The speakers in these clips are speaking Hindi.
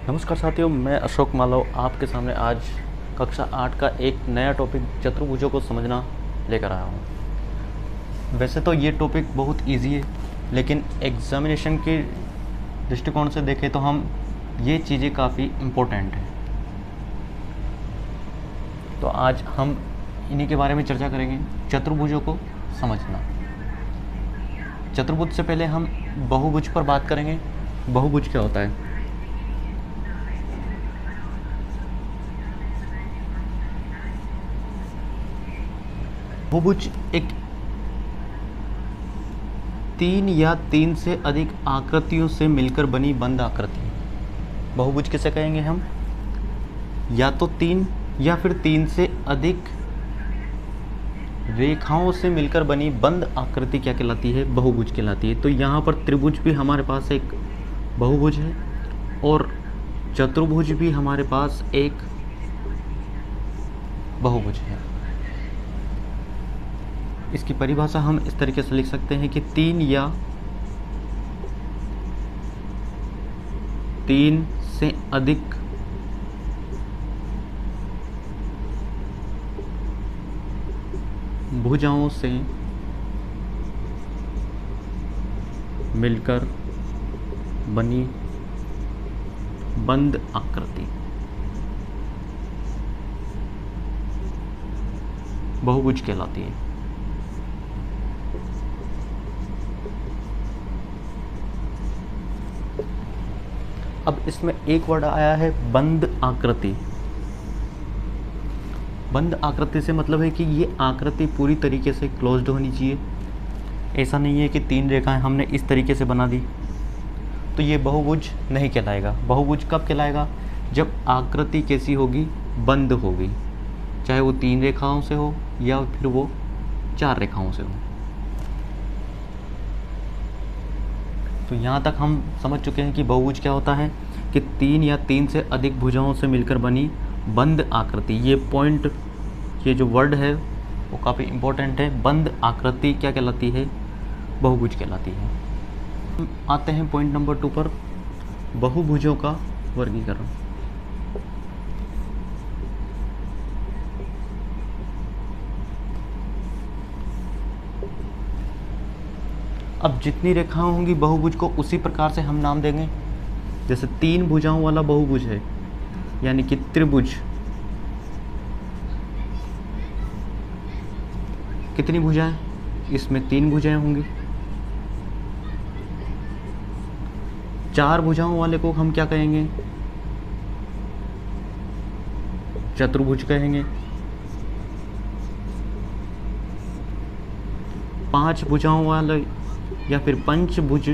नमस्कार साथियों, मैं अशोक मालव आपके सामने आज कक्षा 8 का एक नया टॉपिक चतुर्भुजों को समझना लेकर आया हूँ। वैसे तो ये टॉपिक बहुत इजी है, लेकिन एग्जामिनेशन के दृष्टिकोण से देखें तो हम ये चीज़ें काफ़ी इम्पोर्टेंट हैं। तो आज हम इन्हीं के बारे में चर्चा करेंगे, चतुर्भुजों को समझना। चतुर्भुज से पहले हम बहुभुज पर बात करेंगे। बहुभुज क्या होता है? बहुभुज एक 3 या 3 से अधिक आकृतियों से मिलकर बनी बंद आकृति। बहुभुज किसे कहेंगे हम? या तो 3 या फिर 3 से अधिक रेखाओं से मिलकर बनी बंद आकृति क्या कहलाती है? बहुभुज कहलाती है। तो यहाँ पर त्रिभुज भी हमारे पास एक बहुभुज है और चतुर्भुज भी हमारे पास एक बहुभुज है। इसकी परिभाषा हम इस तरीके से लिख सकते हैं कि 3 या 3 से अधिक भुजाओं से मिलकर बनी बंद आकृति बहुभुज कहलाती है। अब इसमें एक वर्ड आया है बंद आकृति। बंद आकृति से मतलब है कि ये आकृति पूरी तरीके से क्लोज्ड होनी चाहिए। ऐसा नहीं है कि 3 रेखाएं हमने इस तरीके से बना दी तो ये बहुभुज नहीं कहलाएगा। बहुभुज कब कहलाएगा? जब आकृति कैसी होगी? बंद होगी, चाहे वो 3 रेखाओं से हो या फिर वो 4 रेखाओं से हो। तो यहाँ तक हम समझ चुके हैं कि बहुभुज क्या होता है, कि 3 या 3 से अधिक भुजाओं से मिलकर बनी बंद आकृति। ये पॉइंट, ये जो वर्ड है वो काफ़ी इम्पोर्टेंट है। बंद आकृति क्या कहलाती है? बहुभुज कहलाती है। हम आते हैं पॉइंट नंबर 2 पर, बहुभुजों का वर्गीकरण। अब जितनी रेखाएं होंगी बहुभुज को उसी प्रकार से हम नाम देंगे। जैसे 3 भुजाओं वाला बहुभुज है, यानी कि त्रिभुज। कितनी भुजाएं? इसमें 3 भुजाएं होंगी। 4 भुजाओं वाले को हम क्या कहेंगे? चतुर्भुज कहेंगे। 5 भुजाओं वाले या फिर पंचभुज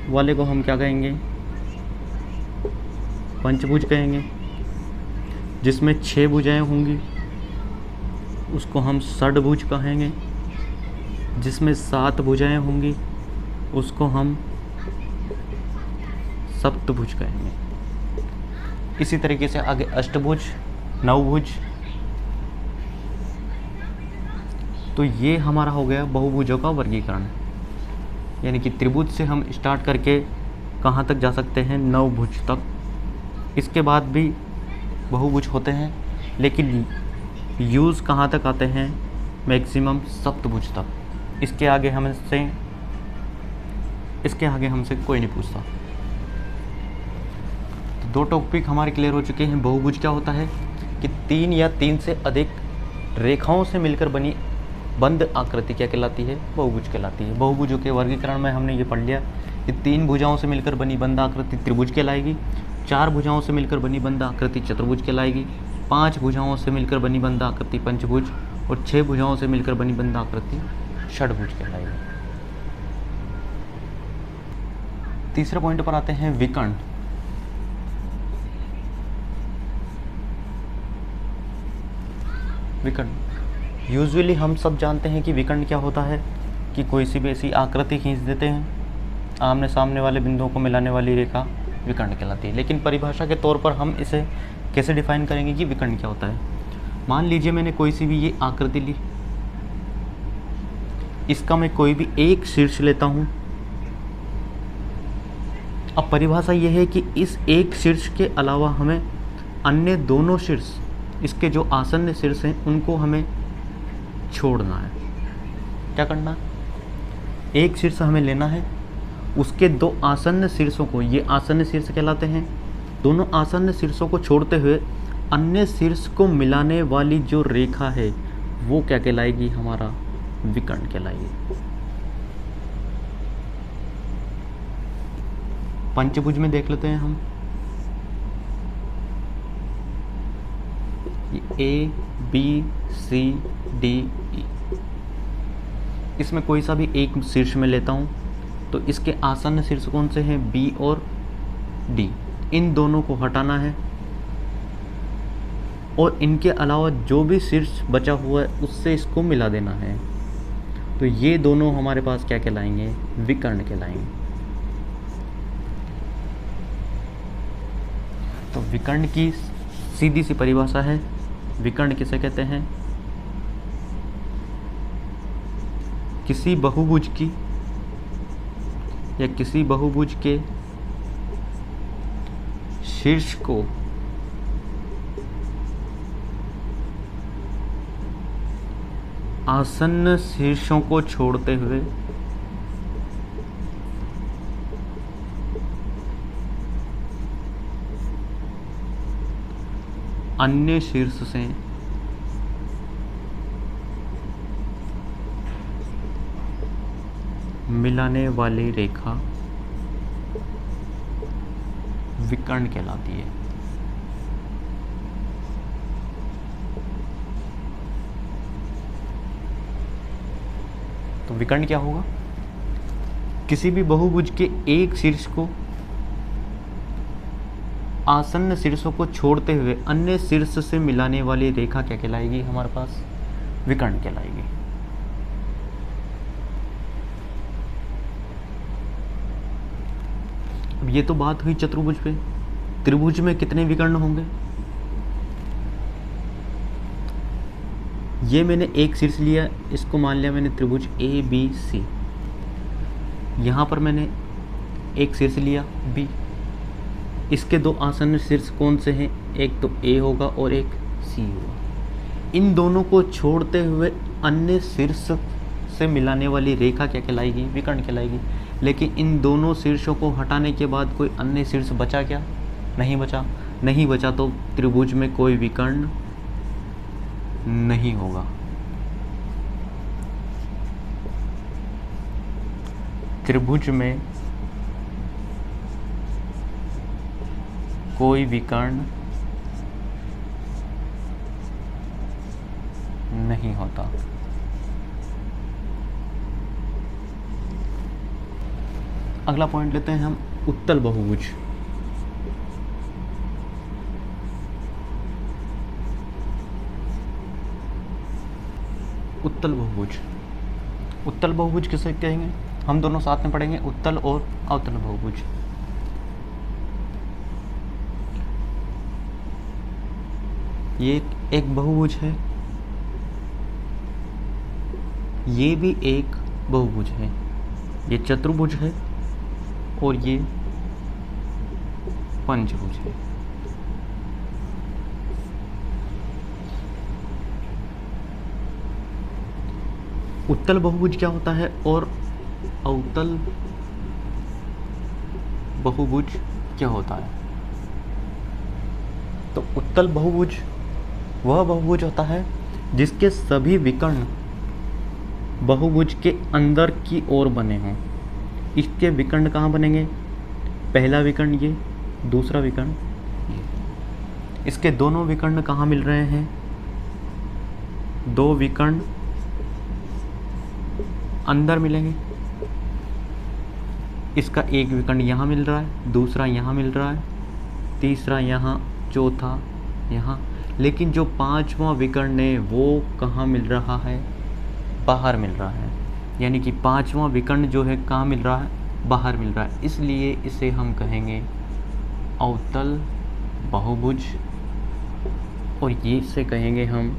वाले को हम क्या कहेंगे? पंचभुज कहेंगे। जिसमें 6 भुजाएं होंगी उसको हम षडभुज कहेंगे। जिसमें 7 भुजाएं होंगी उसको हम सप्तभुज कहेंगे। इसी तरीके से आगे अष्टभुज, नवभुज। तो ये हमारा हो गया बहुभुजों का वर्गीकरण। यानी कि त्रिभुज से हम स्टार्ट करके कहाँ तक जा सकते हैं? नवभुज तक। इसके बाद भी बहुभुज होते हैं, लेकिन यूज़ कहाँ तक आते हैं? मैक्सिमम सप्तभुज तक। इसके आगे हमसे कोई नहीं पूछता। तो 2 टॉपिक हमारे क्लियर हो चुके हैं। बहुभुज क्या होता है कि 3 या 3 से अधिक रेखाओं से मिलकर बनी बंद आकृति क्या कहलाती है? बहुभुज कहलाती है। बहुभुजों के वर्गीकरण में हमने ये पढ़ लिया कि 3 भुजाओं से मिलकर बनी बंद आकृति त्रिभुज कहलाएगी। 4 भुजाओं से मिलकर बनी बंद आकृति चतुर्भुज कहलाएगी। 5 भुजाओं से मिलकर बनी बंद आकृति पंचभुज और 6 भुजाओं से मिलकर बनी बंद आकृति षडभुज कहलाएगी। तीसरे पॉइंट पर आते हैं, विकर्ण। विकर्ण यूजुअली हम सब जानते हैं कि विकर्ण क्या होता है, कि कोई सी भी ऐसी आकृति खींच देते हैं, आमने सामने वाले बिंदुओं को मिलाने वाली रेखा विकर्ण कहलाती है। लेकिन परिभाषा के तौर पर हम इसे कैसे डिफाइन करेंगे कि विकर्ण क्या होता है? मान लीजिए मैंने कोई सी भी ये आकृति ली, इसका मैं कोई भी एक शीर्ष लेता हूँ अब परिभाषा ये है कि इस एक शीर्ष के अलावा हमें अन्य दोनों शीर्ष, इसके जो आसन्न शीर्ष हैं उनको हमें छोड़ना है। क्या करना? एक शीर्ष हमें लेना है, उसके दो आसन्न शीर्षों को, ये आसन्न शीर्ष कहलाते हैं, दोनों आसन्न शीर्षों को छोड़ते हुए अन्य शीर्ष को मिलाने वाली जो रेखा है वो क्या कहलाएगी? हमारा विकर्ण कहलाएगी। पंचभुज में देख लेते हैं हम, A B C D E, इसमें कोई सा भी एक शीर्ष में लेता हूँ तो इसके आसन्न शीर्ष कौन से हैं? बी और डी। इन दोनों को हटाना है और इनके अलावा जो भी शीर्ष बचा हुआ है उससे इसको मिला देना है। तो ये दोनों हमारे पास क्या कहलाएंगे? विकर्ण कहलाएंगे। तो विकर्ण की सीधी सी परिभाषा है, विकर्ण किसे कहते हैं? किसी बहुभुज की या किसी बहुभुज के शीर्ष को आसन्न शीर्षों को छोड़ते हुए अन्य शीर्ष से मिलाने वाली रेखा विकर्ण कहलाती है। तो विकर्ण क्या होगा? किसी भी बहुभुज के एक शीर्ष को आसन्न शीर्षों को छोड़ते हुए अन्य शीर्ष से मिलाने वाली रेखा क्या कहलाएगी? हमारे पास विकर्ण कहलाएगी। अब ये तो बात हुई चतुर्भुज पे। त्रिभुज में कितने विकर्ण होंगे? ये मैंने एक शीर्ष लिया, इसको मान लिया मैंने त्रिभुज ए बी सी। यहाँ पर मैंने एक शीर्ष लिया बी, इसके दो आसन्न शीर्ष कौन से हैं? एक तो ए होगा और एक सी होगा। इन दोनों को छोड़ते हुए अन्य शीर्ष से मिलाने वाली रेखा क्या कहलाएगी? विकर्ण कहलाएगी। लेकिन इन दोनों शीर्षों को हटाने के बाद कोई अन्य शीर्ष बचा क्या? नहीं बचा। नहीं बचा तो त्रिभुज में कोई विकर्ण नहीं होगा। त्रिभुज में कोई विकर्ण नहीं होता। अगला पॉइंट लेते हैं हम, उत्तल बहुभुज। उत्तल बहुभुज, उत्तल बहुभुज किसे कहेंगे? हम दोनों साथ में पढ़ेंगे, उत्तल और अवतल बहुभुज। ये एक बहुभुज है, ये भी एक बहुभुज है। ये चतुर्भुज है और ये पंचभुज है। उत्तल बहुभुज क्या होता है और अवतल बहुभुज क्या होता है? तो उत्तल बहुभुज वह बहुभुज होता है जिसके सभी विकर्ण बहुभुज के अंदर की ओर बने हों। इसके विकर्ण कहाँ बनेंगे? पहला विकर्ण ये, दूसरा विकर्ण ये। इसके दोनों विकर्ण कहाँ मिल रहे हैं? दो विकर्ण अंदर मिलेंगे। इसका एक विकर्ण यहाँ मिल रहा है, दूसरा यहाँ मिल रहा है, तीसरा यहाँ, चौथा यहाँ। लेकिन जो पांचवा विकर्ण है वो कहाँ मिल रहा है? बाहर मिल रहा है। यानी कि पांचवा विकर्ण जो है कहाँ मिल रहा है? बाहर मिल रहा है। इसलिए इसे हम कहेंगे अवतल बहुभुज और ये इसे कहेंगे हम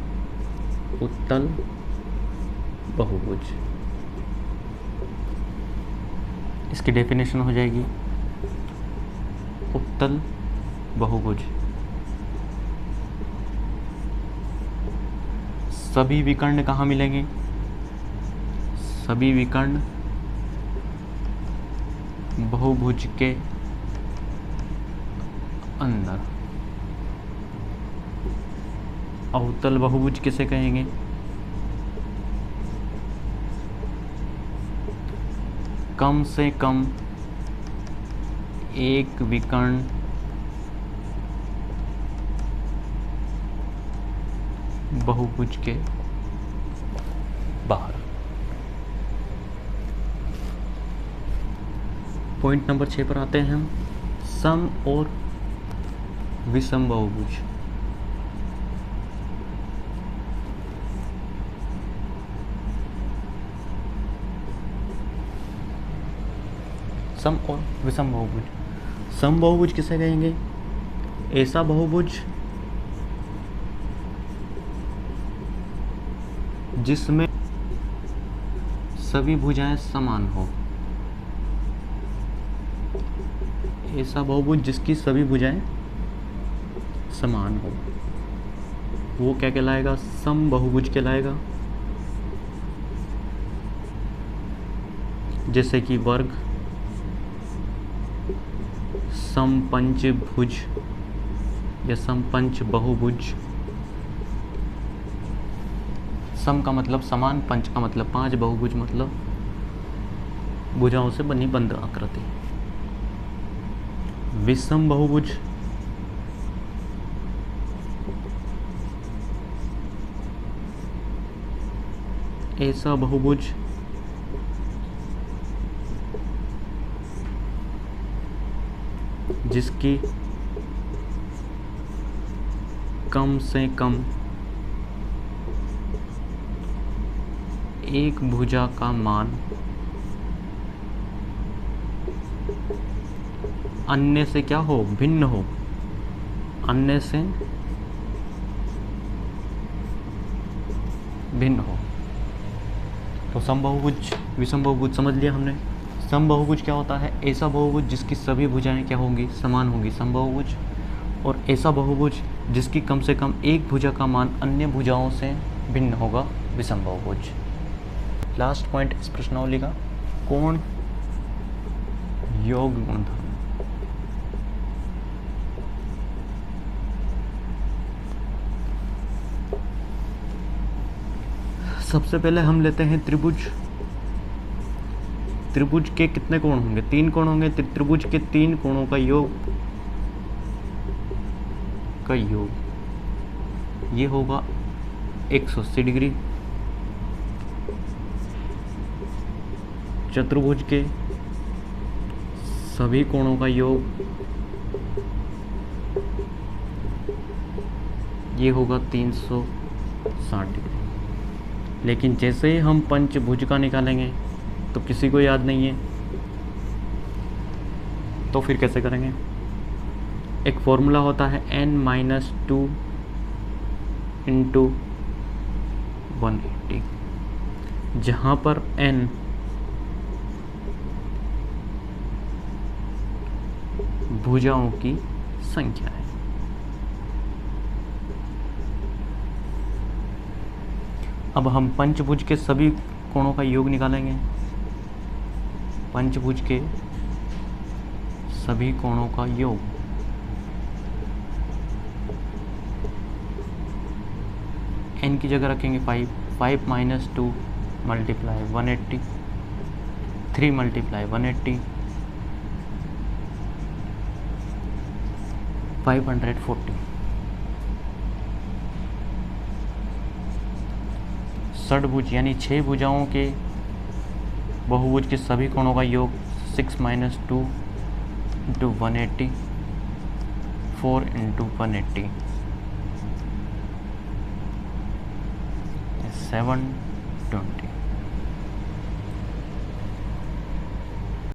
उत्तल बहुभुज। इसकी डेफिनेशन हो जाएगी, उत्तल बहुभुज। सभी विकर्ण कहाँ मिलेंगे? सभी विकर्ण बहुभुज के अंदर। अवतल बहुभुज किसे कहेंगे? कम से कम एक विकर्ण बहुभुज के बाहर। पॉइंट नंबर 6 पर आते हैं हम। सम और विषम बहुभुज। सम और विषम बहुभुज। सम बहुभुज किसे कहेंगे? ऐसा बहुभुज जिसमें सभी भुजाएं समान हो। ऐसा बहुभुज जिसकी सभी भुजाएं समान हो, वो क्या कहलाएगा? सम बहुभुज कहलाएगा। जैसे कि वर्ग, समपंचभुज या समपंच बहुभुज। सम का मतलब समान, पंच का मतलब 5, बहुभुज मतलब भुजाओं से बनी बंद आकृति। विषम बहुभुज ऐसा बहुभुज जिसकी कम से कम एक भुजा का मान अन्य से क्या हो? भिन्न हो। अन्य से भिन्न हो। तो समबहुभुज, विषम बहुभुज समझ लिया हमने। समबहुभुज क्या होता है? ऐसा बहुभुज जिसकी सभी भुजाएं क्या होंगी? समान होंगी, समबहुभुज। और ऐसा बहुभुज जिसकी कम से कम एक भुजा का मान अन्य भुजाओं से भिन्न होगा, विषम बहुभुज। लास्ट पॉइंट इस प्रश्नावली का, कोण योग गुणधर्म। सबसे पहले हम लेते हैं त्रिभुज। त्रिभुज के कितने कोण होंगे? 3 कोण होंगे। त्रिभुज के 3 कोणों का योग ये होगा 180 डिग्री। चतुर्भुज के सभी कोणों का योग ये होगा 360 डिग्री। लेकिन जैसे ही हम पंचभुज का निकालेंगे तो किसी को याद नहीं है, तो फिर कैसे करेंगे? एक फॉर्मूला होता है n-2 × 180, जहाँ पर n भुजाओं की संख्या है। अब हम पंचभुज के सभी कोणों का योग निकालेंगे। पंचभुज के सभी कोणों का योग n की जगह रखेंगे 5 - 2 × 180, 3 × 180, 540। षडभुज यानी 6 भुजाओं के बहुभुज के सभी कोणों का योग 6 - 2 × 180, 4 × 180, 720।